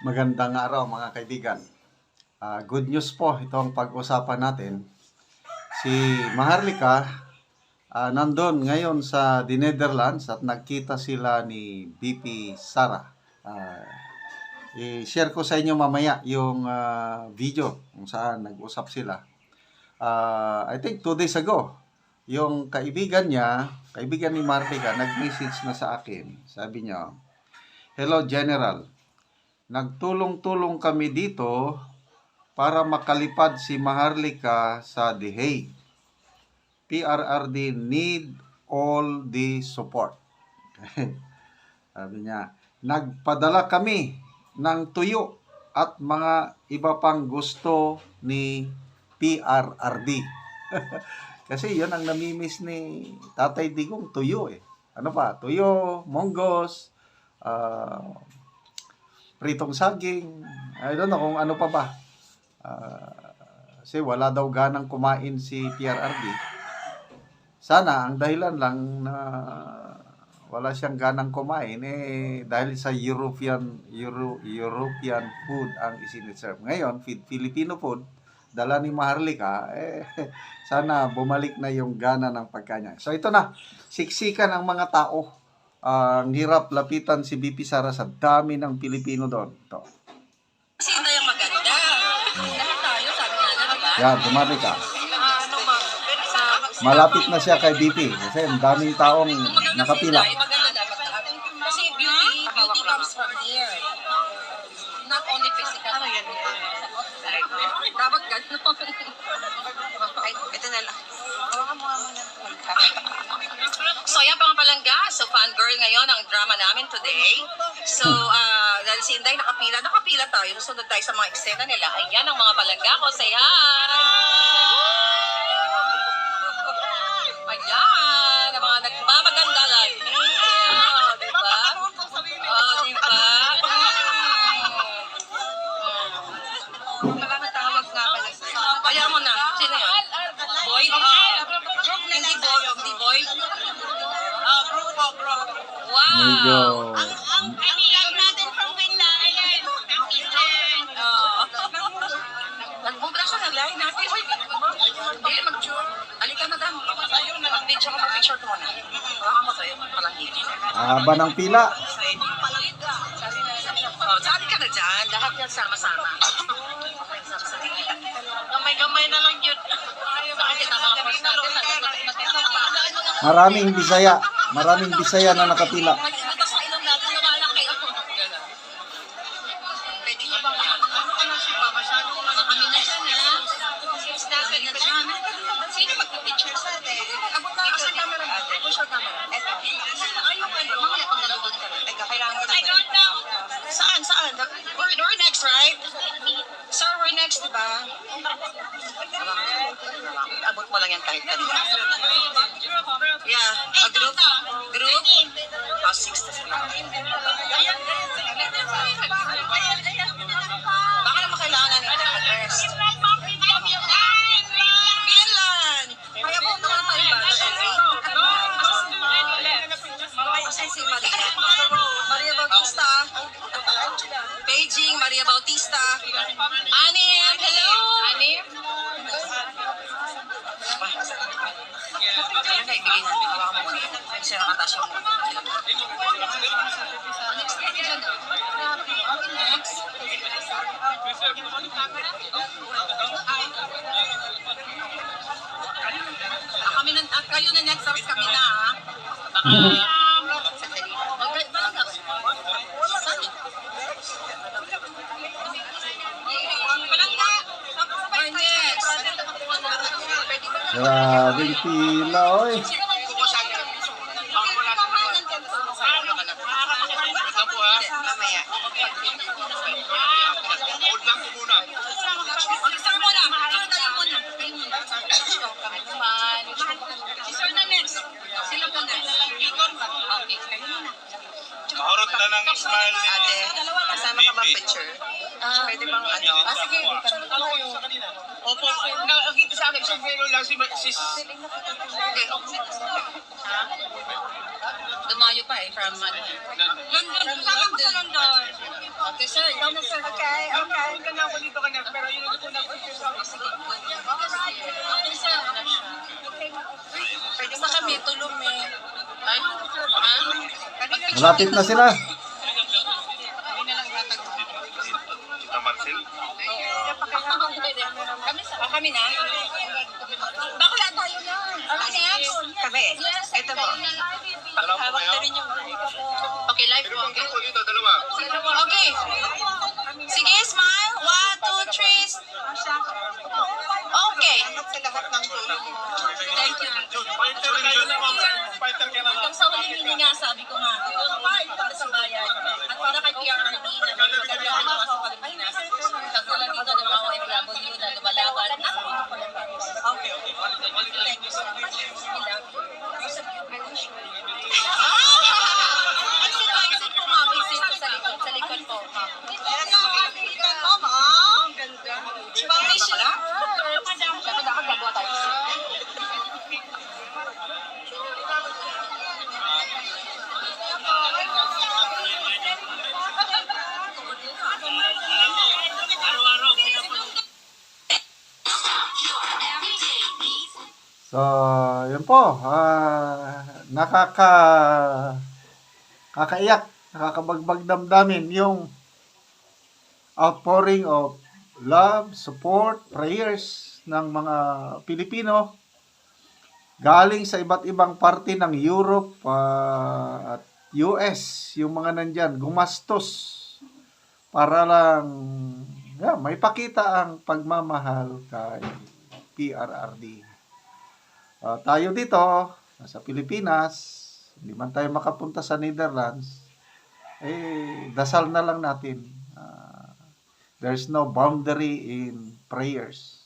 Magandang araw mga kaibigan. Good news po itong pag-usapan natin. Si Maharlika nandun ngayon sa The Netherlands at nagkita sila ni VP Sara. I-share ko sa inyo mamaya yung video kung saan nag-usap sila. I think 2 days ago, yung kaibigan ni Maharlika, nag-message na sa akin. Sabi niya, "Hello General, nagtulong-tulong kami dito para makalipad si Maharlika sa The Hague. PRRD need all the support." Sabi niya, "Nagpadala kami ng tuyo at mga iba pang gusto ni PRRD." Kasi yun ang namimiss ni Tatay Digong, tuyo eh. Ano pa? Tuyo, monggos, pritong saging, I don't know kung ano pa ba. Kasi wala daw ganang kumain si PRRD. Sana ang dahilan lang na wala siyang ganang kumain dahil sa European food ang isiniserve. Ngayon, Filipino food, dala ni Maharlika, sana bumalik na yung gana ng pagkanya. So ito na, siksikan ang mga tao. Ang hirap lapitan si VP Sara sa dami ng Pilipino doon. Ito. Sino yung maganda? Lahat tayo, sabi nga na, diba? Yan, dumami ka. Malapit na siya kay VP kasi ang daming taong nakapila. Maganda dapat. Kasi beauty comes from here. Not only physical. Ano yan? Dapat gano'n. Ay, ito na lang. Hawakan mo nga muna. So, yan pa nga palangga. So, fangirl ngayon ang drama namin today. So, dahil si Inday nakapila tayo. Susunod tayo sa mga eksena nila. Ayan ang mga palangga ko. Say hi! Ayan! Ang mga nagmamaganda lang. Yeah, diba? Diba? Tawag nga pala. Kaya mo na. Sino yun? Boy? Hindi boy? Group. Wow! Medyo Ang vlog natin from Finland. Nagbuka siya ng line natin. Uy, mag-tour. Alika na dam. Mag-picture ko muna. Baka mo sa'yo. Palangin. haba ng pila. Sabi ka na dyan. Lahat yan sama-sama. Gamay-gamay na lang yun. Nakakita mga course natin. Maraming Bisaya na nakapila. Butas sa ilong natin na malaki. Pwede nyo bang kami na dyan, ha? Kami na dyan. Sino magpapicture sa atin? Abot na ako sa camera natin. Push your camera. Eto. Ayaw kayo. Mamaya pag nalabot ka. Teka, kailangan ko na. I don't know. Saan? We're next, right? Sir, we're next, diba? Abot mo lang yan kahit kanina. Yeah, a group. Oh, 6 na sila. Baka naman kailangan nila rest. Finland! Kaya po naman tayo ba? Kasi si Maria. Maria Bautista. Beijing, Maria Bautista. Anim, hello! Anim? Ayan na, ibigay natin. Hawakan mo muna. Kasi nakatas yung muna. Next na dyan. Next. Kayo na next, tapos kami na, ha? Baka... Sandali. Palangga! Or next. Grabing pila, oy. Mamaya. Hold lang po muna. Mag-sir muna. Tayo muna. Sir na next. Sila muna. Okay. Kayo muna. Mahurot na ng smile ni Ate, kasama ka bang picture? Pwede bang ano? Sige. Opo. Nakakita sa akin, siyempre lang si... Okay. Dumayo pa from London. London. Okay, sir. Ikaw na, sir. Okay. Kanya ako dito kanya, pero yun ang unang umpisa. Sige. Okay, sir. Pwede sa kami, tulong me. Ay, Malapit na sila. Kita Marcel. Kami na? Bakla tayo na. Kami. Ito po. Hawak na rin yung okay, live po. Okay. Dito, dalawa. Okay. Sige, smile. 1, 2, 3. Okay. Thank you. Fighter kayo na, ma'am. Fighter ka na. Hanggang sa huling hindi nga, sabi ko nga, para sa bayan. At para kay PRRD na nagkakaroon ng sa Pilipinas. Katulad dito ng mga OFW na lumalaban. Okay. Thank you so much. Exit po, ma'am. Exit po sa likod po, ma'am. Foundation. Dapat nakagagawa tayo. So, yun po. Nakakaiyak, nakakabagbag damdamin yung outpouring of love, support, prayers ng mga Pilipino galing sa iba't ibang parte ng Europe at US. Yung mga nandyan, gumastos para lang may pakita ang pagmamahal kay PRRD. Tayo dito, sa Pilipinas, hindi man tayo makapunta sa Netherlands, dasal na lang natin. There's no boundary in prayers.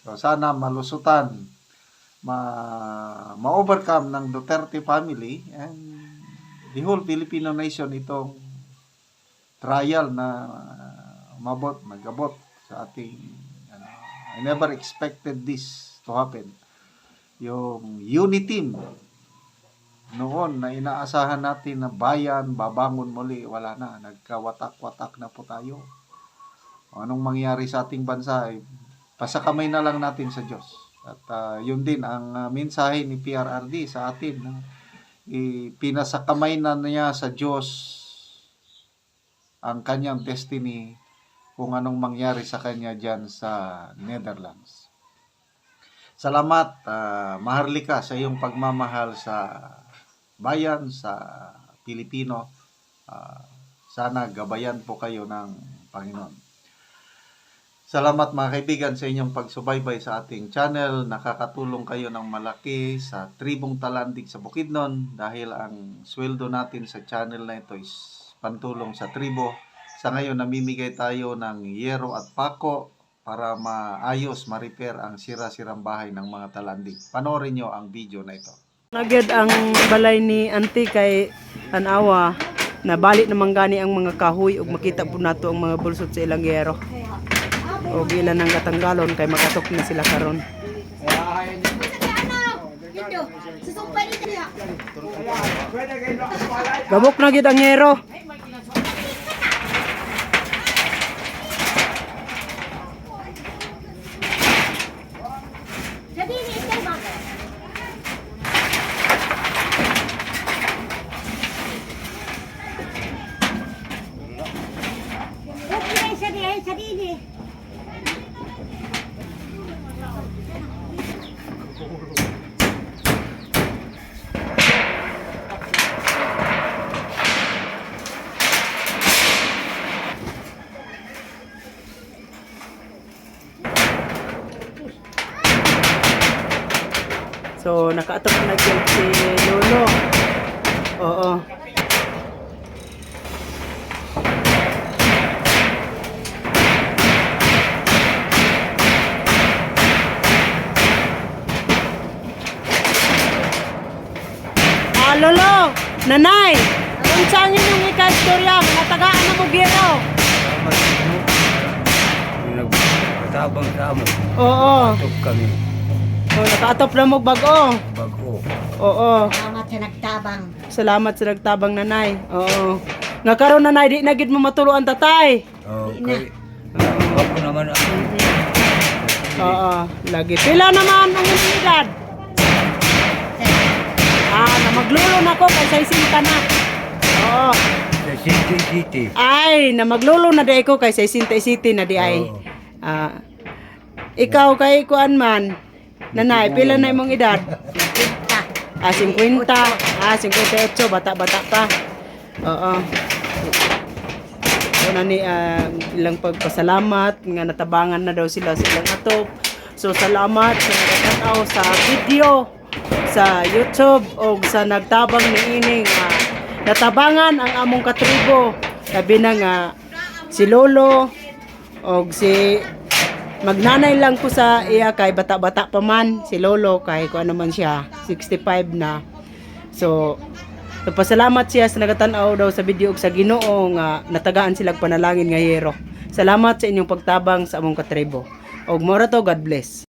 So, sana malusutan, ma-overcome ng Duterte family and the whole Filipino nation itong trial na nag-abot sa ating I never expected this to happen. Yung unity team noon na inaasahan natin na bayan, babangon muli, wala na. Nagkawatak-watak na po tayo. Anong mangyari sa ating bansa, pasakamay na lang natin sa Diyos. At yun din ang mensahe ni PRRD sa atin. Pinasakamay na niya sa Diyos ang kanyang destiny kung anong mangyari sa kanya dyan sa Netherlands. Salamat, Maharlika, sa iyong pagmamahal sa bayan, sa Pilipino. Sana gabayan po kayo ng Panginoon. Salamat mga kaibigan sa inyong pagsubaybay sa ating channel. Nakakatulong kayo ng malaki sa Tribong Talandig sa Bukidnon dahil ang sweldo natin sa channel na ito is pantulong sa tribo. Sa ngayon, namimigay tayo ng yero at pako para maayos, ma-repair ang sira-sirang bahay ng mga talandig. Panoorin nyo ang video na ito. Agad ang balay ni Auntie kay Tanawa na balik naman gani ang mga kahoy ug makita po nato ang mga bulsot sa ilang yero. O ilan ang katanggalon kay makatok na sila karon. Gabok na gid ang yero. So, nakaatop na dyan si Lolo. Oo. Lolo, nanay, kung saan yun yung ika-istorya, natagaan na mo gero. Nagtabang sa amo. Oo. Tok kami. Oh, nakaatop na mo bago. Bago. Oo. Salamat sa nagtabang. Salamat sa nagtabang nanay. Oo. Nga karon na di na gid mo matuluan tatay. Okay. Ako naman ang Oo, lagi. Pila naman ang inyong edad? Na maglulo na ko kay 60 ka na. Oo. sa City. Ay, na maglulo na di ko kay 60 na di ay. Oo. Ikaw kay kuan man. Nanay, pila na imong edad? 50. 58, bata-bata pa. Oo. Una ni ilang pagpasalamat nga natabangan na daw sila sa ilang atop. So salamat sa nagtanaw sa video sa YouTube o sa nagtabang ni ining natabangan ang among katribo. Labi na nga si Lolo o si magnanay lang ko sa iya kay bata-bata pa man si Lolo kay kung ano man siya 65 na. So pasalamat siya sa nagatanaw daw sa video ug sa Ginoo nga natagaan sila panalangin nga hero. Salamat sa inyong pagtabang sa among katribo. Og mora to, God bless.